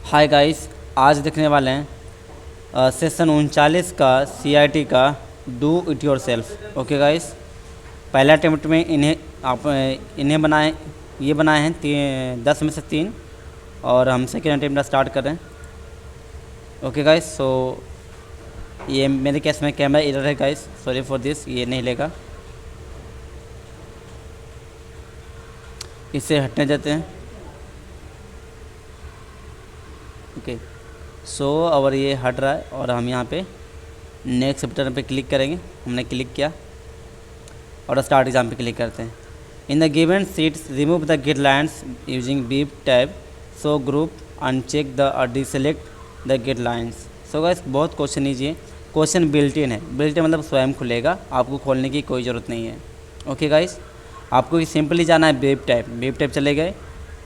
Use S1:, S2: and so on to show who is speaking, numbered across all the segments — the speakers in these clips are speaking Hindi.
S1: हाय गाइस, आज देखने वाले हैं सेशन 39 का सीआईटी का do it your self. Okay guys, पहला अटेम्प्ट में इन्हें बनाए हैं 10 में से 3 और हम सेकेंड अटेम्प्ट स्टार्ट कर रहे हैं। ओके गाइस, सो ये मेरे केस में कैमरा एरर है गाइस, सॉरी फॉर दिस, ये नहीं लेगा, इससे हटने देते हैं। ओके सो और ये हट रहा है और हम यहाँ पे नेक्स्ट बटन पे क्लिक करेंगे। हमने क्लिक किया और स्टार्ट एग्जाम पे क्लिक करते हैं। In the given seats remove the guidelines using beep tab, so group uncheck the deselect the guidelines. So guys, बहुत क्वेश्चन लीजिए, क्वेश्चन बिल्ट इन है, बिल्ट इन मतलब स्वयं खुलेगा, आपको खोलने की कोई ज़रूरत नहीं है। ओके गाइस, आपको सिंपली जाना है बीप टैब चले गए,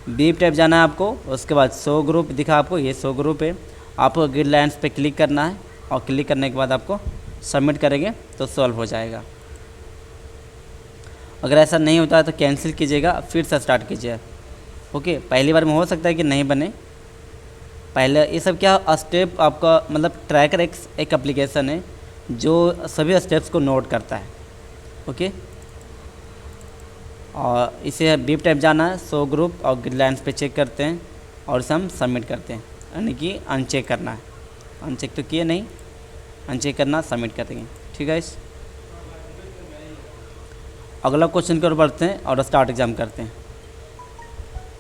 S1: बीप टैब जाना है आपको। उसके बाद शो ग्रुप दिखा आपको, ये शो ग्रुप है, आपको गाइडलाइंस पे क्लिक करना है और क्लिक करने के बाद आपको सबमिट करेंगे तो सॉल्व हो जाएगा। अगर ऐसा नहीं होता है तो कैंसिल कीजिएगा, फिर से स्टार्ट कीजिए। ओके, पहली बार में हो सकता है कि नहीं बने। पहले ये सब क्या स्टेप आपका मतलब ट्रैकर एक एप्लीकेशन है जो सभी स्टेप्स को नोट करता है। ओके, और इसे बीप टाइप जाना है, शो ग्रुप और गाइडलाइंस पे चेक करते हैं और इसे हम सबमिट करते हैं, यानी कि अनचेक करना है। अनचेक तो किए नहीं, अनचेक करना, सबमिट करेंगे। ठीक है, इस अगला क्वेश्चन की ओर बढ़ते हैं और स्टार्ट एग्जाम करते हैं।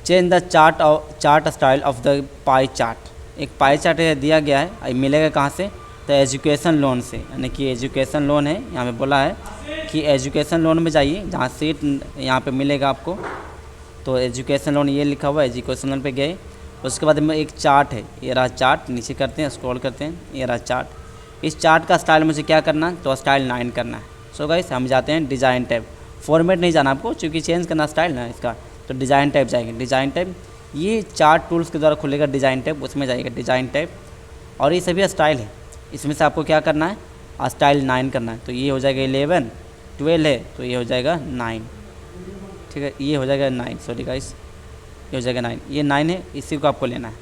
S1: Change the chart style of the pie chart. एक पाई चार्ट दिया गया है, ये मिलेगा कहाँ से? तो एजुकेशन लोन से, यानी कि एजुकेशन लोन है, यहाँ पे बोला है कि एजुकेशन लोन में जाइए, जहाँ सीट यहाँ पे मिलेगा आपको। तो एजुकेशन लोन ये लिखा हुआ है, एजुकेशन लोन पे गए। उसके बाद में एक चार्ट है, ये रहा चार्ट, नीचे करते हैं, स्क्रॉल करते हैं, ये रहा चार्ट। इस चार्ट का स्टाइल मुझे क्या करना है? तो स्टाइल 9 करना है। सो गाइस, हम जाते हैं डिज़ाइन टैब, फॉर्मेट नहीं जाना आपको क्योंकि चेंज करना स्टाइल ना इसका, तो डिज़ाइन टैब जाएंगे। डिज़ाइन टैब ये चार्ट टूल्स के द्वारा खुलेगा डिज़ाइन टैब, उसमें जाइएगा डिज़ाइन टैब। और ये सभी स्टाइल है, इसमें से आपको क्या करना है? स्टाइल 9 करना है। तो ये हो जाएगा 11, 12 है तो ये हो जाएगा 9। ठीक है, ये हो जाएगा 9, सॉरी गाइस, ये हो जाएगा 9, ये 9 है, इसी को आपको लेना है।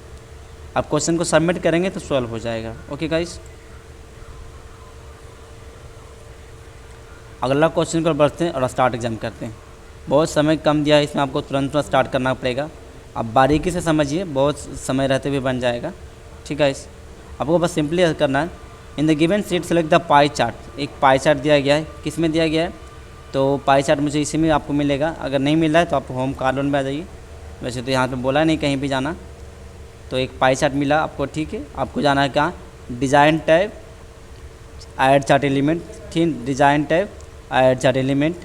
S1: आप क्वेश्चन को सबमिट करेंगे तो सॉल्व हो जाएगा। ओके गाइस, अगला क्वेश्चन पर बढ़ते हैं और स्टार्ट एग्जाम करते हैं। बहुत समय कम दिया है इसमें, आपको तुरंत स्टार्ट करना पड़ेगा। अब बारीकी से समझिए, बहुत समय रहते हुए बन जाएगा। ठीक है, इस आपको बस सिंपली करना है। In the given sheet select the pie chart. एक पाई चार्ट दिया गया है, किस में दिया गया है? तो पाई चार्ट मुझे इसी में आपको मिलेगा। अगर नहीं मिल रहा है तो आप होम कार्बन में आ जाइए, वैसे तो यहाँ पे बोला नहीं कहीं भी जाना। तो एक पाई चार्ट मिला आपको, ठीक है। आपको जाना है कहाँ? Design tab, add chart element, ठीक, design tab, add chart element.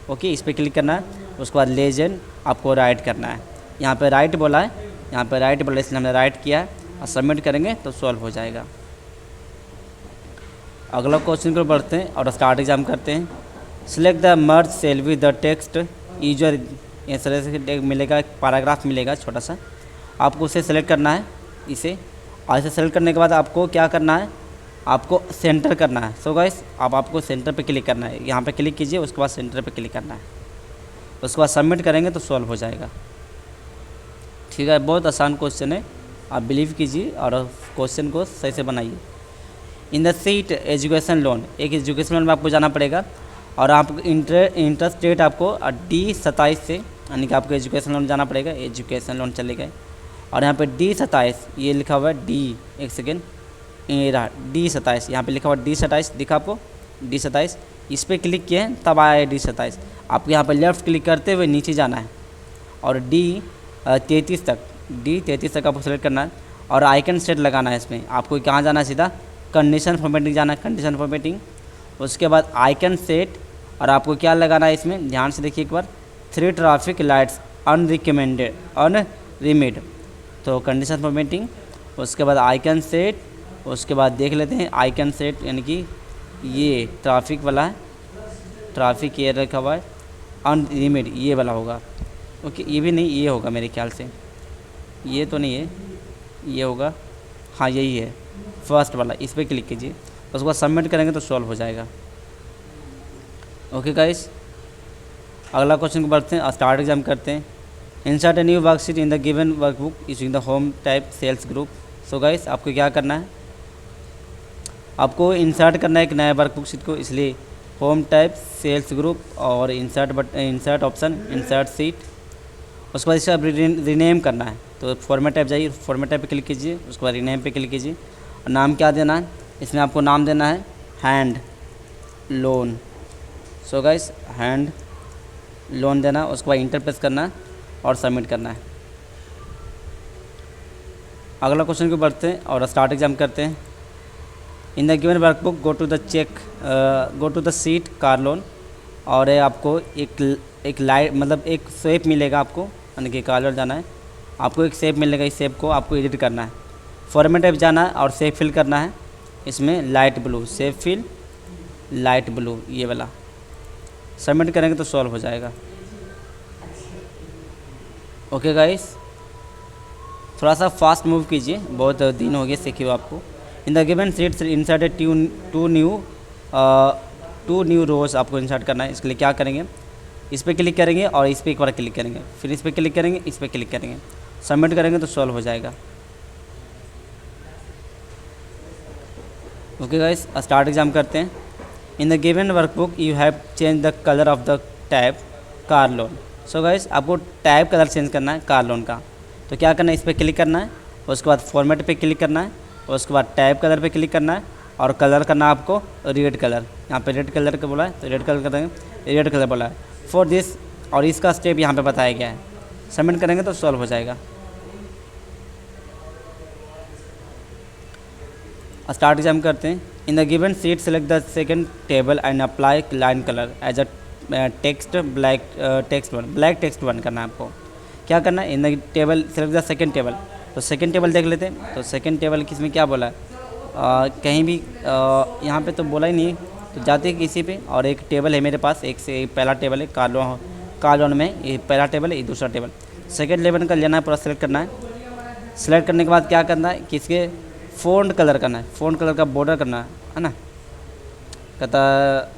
S1: Okay, इस पर क्लिक करना है। उसके बाद लेजेंड आपको राइट करना है, यहाँ पे राइट बोला है, यहाँ पे राइट बोला इसलिए हमने राइट किया है, और सबमिट करेंगे तो सॉल्व हो जाएगा। अगला क्वेश्चन को बढ़ते हैं और स्टार्ट एग्जाम करते हैं। Select the merge cell with the text user, इस तरह से मिलेगा, पैराग्राफ मिलेगा छोटा सा, आपको उसे सेलेक्ट करना है इसे। और इसे सेलेक्ट करने के बाद आपको क्या करना है? आपको सेंटर करना है। सो गाइस, अब आपको सेंटर पे क्लिक करना है, यहाँ पे क्लिक कीजिए, उसके बाद सेंटर पे क्लिक करना है, उसके बाद सबमिट करेंगे तो सॉल्व हो जाएगा। ठीक है, बहुत आसान क्वेश्चन है, आप बिलीव कीजिए और क्वेश्चन को सही से बनाइए। In the seat education loan, एक एजुकेशन लोन में आपको जाना पड़ेगा और आप इंटरेस्ट रेट आपको D27 से, यानी कि आपको एजुकेशन लोन जाना पड़ेगा। एजुकेशन लोन चले गए और यहाँ पे D27 ये लिखा हुआ है, D, एक सेकेंड, ये रहा D27, यहाँ पे लिखा हुआ D27 दिखा आपको, D27, इस पर क्लिक किए हैं तब आया D27। आपको यहाँ पर लेफ़्ट क्लिक करते हुए नीचे जाना है और D33 तक आपको सेलेक्ट करना है और आइकन सेट लगाना है। इसमें आपको कहाँ जाना है? सीधा कंडीशन फॉर्मेटिंग जाना है, कंडीशन फॉर्मेटिंग। उसके बाद आइकन सेट, और आपको क्या लगाना है इसमें, ध्यान से देखिए एक बार, 3 ट्रैफिक लाइट्स अनरिकमेंडेड, अनरिमेड। तो कंडीशन फॉर्मेटिंग, उसके बाद आइकन सेट, उसके बाद देख लेते हैं आइकन सेट, यानी कि ये ट्रैफिक वाला है, ट्रैफिक ये रखा हुआ है, अनरिमेड ये वाला होगा। ओके, ये भी नहीं, ये होगा मेरे ख्याल से, ये तो नहीं है, ये होगा, हाँ यही है फर्स्ट वाला, इस पर क्लिक कीजिए, उसके बाद सबमिट करेंगे तो सॉल्व हो जाएगा। ओके गाइस, अगला क्वेश्चन को बढ़ते हैं, स्टार्ट एग्जाम करते हैं। Insert a new worksheet in the given workbook using the home type cells group. So guys आपको क्या करना है, आपको इंसर्ट करना है एक नया वर्कबुक शीट को, इसलिए होम टाइप सेल्स ग्रुप और इंसर्ट ऑप्शन इंसर्ट सीट। उसके बाद इसका रीनेम करना है, तो फॉर्मेट टाइप जाइए, फॉर्मेट टाइप पे क्लिक कीजिए, उसके बाद रीनेम पे क्लिक कीजिए और नाम क्या देना है, इसमें आपको नाम देना है hand loan. So guys hand loan देना, उसके बाद इंटर प्रेस करना है और सबमिट करना है। अगला क्वेश्चन को बढ़ते हैं और स्टार्ट एग्जाम करते हैं। In the given workbook go to the sheet car loan, और आपको एक लाइट मतलब एक शेप मिलेगा आपको, यानी कि कार लोन जाना है, आपको एक शेप मिलेगा, इस शेप को आपको एडिट करना है, फॉर्मेट टाइप जाना है और शेप फिल करना है, इसमें light blue shape fill light blue ये वाला। सबमिट करेंगे तो सॉल्व हो जाएगा। ओके गाइस, थोड़ा सा फास्ट मूव कीजिए, बहुत दिन हो गए सीखे हो आपको। In the given sheets insert two new rows आपको इंसर्ट करना है। इसके लिए क्या करेंगे, इस पर क्लिक करेंगे और इस पर एक बार क्लिक करेंगे, फिर इस पर क्लिक करेंगे, इस पर क्लिक करेंगे, सबमिट करेंगे तो सॉल्व हो जाएगा। ओके गाइस, स्टार्ट एग्जाम करते हैं। In the given workbook you have change the colour of the tab car loan. So guys आपको टैब कलर चेंज करना है कार लोन का, तो क्या करना है, इस पर क्लिक करना है, उसके बाद फॉर्मेट पे क्लिक करना है, उसके बाद टैब कलर पे क्लिक करना है और कलर करना है आपको रेड कलर। यहाँ पे रेड कलर का बोला है तो रेड कलर कर देंगे, रेड कलर बोला है फॉर दिस, और इसका स्टेप यहाँ पे बताया गया है। सबमिट करेंगे तो सॉल्व हो जाएगा। स्टार्ट एग्जाम करते हैं। In the given sheet select the second table and apply line colour as a text black text one करना है आपको। क्या करना है, in the table select the second table, तो सेकंड टेबल देख लेते हैं। तो सेकंड टेबल किसमें क्या बोला है, कहीं भी यहाँ पे तो बोला ही नहीं, तो जाते हैं किसी पे, और एक टेबल है मेरे पास, एक से पहला टेबल है कार लोन में, ये पहला टेबल है, ये दूसरा टेबल। सेकंड लेवल का लेना है, पूरा सेलेक्ट करना है। सेलेक्ट करने के बाद क्या करना है, किसके फ़ॉन्ट कलर करना है, फ़ॉन्ट कलर का बॉर्डर करना है ना, कहता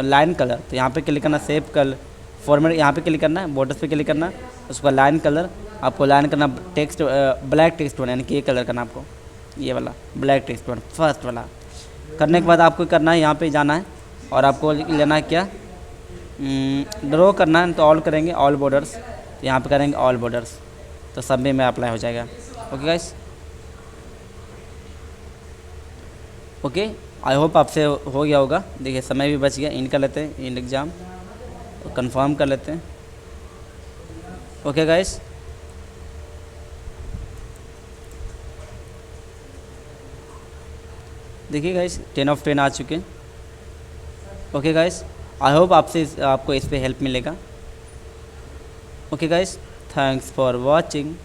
S1: लाइन कलर, तो यहाँ पे क्लिक करना, सेव कलर फॉर्मेट यहाँ पे क्लिक करना है, बॉर्डर्स पे क्लिक करना, उसका लाइन कलर आपको लाइन करना टेक्स्ट ब्लैक टेक्स्ट वन, यानी कि ये कलर करना आपको, ये वाला ब्लैक टेक्स्ट वन फर्स्ट वाला। करने के बाद आपको करना है, यहाँ पे जाना है और आपको लेना है क्या, ड्रॉ करना है, तो ऑल करेंगे ऑल बॉर्डर्स, तो यहाँ पे करेंगे ऑल बॉर्डर्स, तो सब में अप्लाई हो जाएगा। Okay guys, okay I hope आपसे हो गया होगा। देखिए समय भी बच गया, इन कर लेते हैं, इन एग्ज़ाम कंफर्म कर लेते हैं। ओके गाइस, देखिए गाइस 10 of 10 आ चुके हैं। ओके गाइस, आई होप आपको इस पे हेल्प मिलेगा। Okay guys, thanks for watching.